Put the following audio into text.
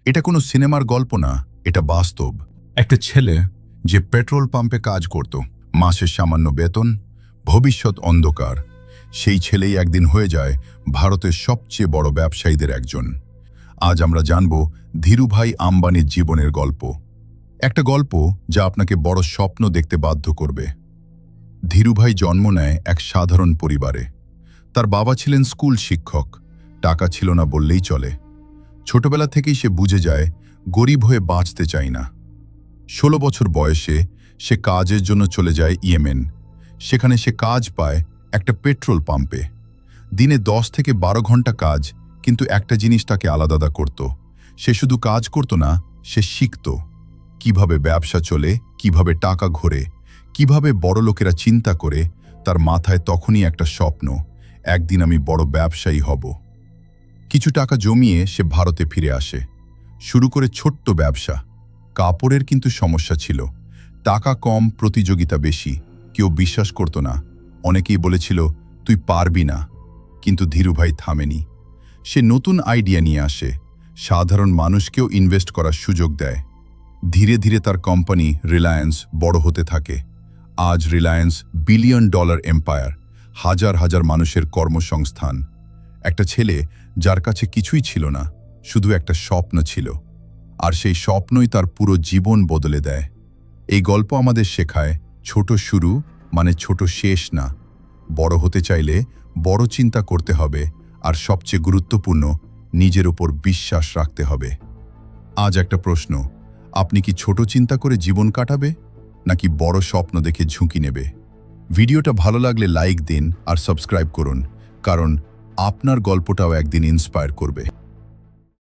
এটা কোনো সিনেমার গল্প না, এটা বাস্তব। একটা ছেলে যে পেট্রোল পাম্পে কাজ করত, মাসের সামান্য বেতন, ভবিষ্যৎ অন্ধকার, সেই ছেলেই একদিন হয়ে যায় ভারতের সবচেয়ে বড় ব্যবসায়ীদের একজন। আজ আমরা জানব ধীরুভাই আম্বানির জীবনের গল্প। একটা গল্প যা আপনাকে বড় স্বপ্ন দেখতে বাধ্য করবে। ধীরুভাই জন্ম নেয় এক সাধারণ পরিবারে। তার বাবা ছিলেন স্কুল শিক্ষক, টাকা ছিল না বললেই চলে। ছোটবেলা থেকেই সে বুঝে যায় গরিব হয়ে বাঁচতে চায় না। 16 বছর বয়সে সে কাজের জন্য চলে যায় ইয়েমেন। সেখানে সে কাজ পায় একটা পেট্রোল পাম্পে। দিনে 10 থেকে 12 ঘন্টা কাজ, কিন্তু একটা জিনিস তাকে আলাদা করত। সে শুধু কাজ করত না, সে শিখত কিভাবে ব্যবসা চলে, কিভাবে টাকা ঘোরে, কিভাবে বড় লোকেরা চিন্তা করে। তার মাথায় তখনই একটা স্বপ্ন, একদিন আমি বড় ব্যবসায়ী হব। কিছু টাকা জমিয়ে সে ভারতে ফিরে আসে, শুরু করে ছোট্ট ব্যবসা। কাপড়ের কিন্তু সমস্যা ছিল, টাকা কম, প্রতিযোগিতা বেশি। কেউ বিশ্বাস করত না, অনেকেই বলেছিল তুই পারবি না। কিন্তু ধীরুভাই থামেনি। সে নতুন আইডিয়া নিয়ে আসে, সাধারণ মানুষকেও ইনভেস্ট করার সুযোগ দেয়। ধীরে ধীরে তার কোম্পানি রিলায়েন্স বড় হতে থাকে। আজ রিলায়েন্স বিলিয়ন ডলার এম্পায়ার, হাজার হাজার মানুষের কর্মসংস্থান। একটা ছেলে যার কাছে কিছুই ছিল না, শুধু একটা স্বপ্ন ছিল, আর সেই স্বপ্নই তার পুরো জীবন বদলে দেয়। এই গল্প আমাদের শেখায় ছোট শুরু মানে ছোট শেষ না। বড় হতে চাইলে বড় চিন্তা করতে হবে, আর সবচেয়ে গুরুত্বপূর্ণ, নিজের উপর বিশ্বাস রাখতে হবে। আজ একটা প্রশ্ন, আপনি কি ছোট চিন্তা করে জীবন কাটাবে, নাকি বড় স্বপ্ন দেখে ঝুঁকি নেবে? ভিডিওটা ভালো লাগলে লাইক দিন আর সাবস্ক্রাইব করুন, কারণ আপনার গল্পটাও একদিন ইন্সপায়ার করবে।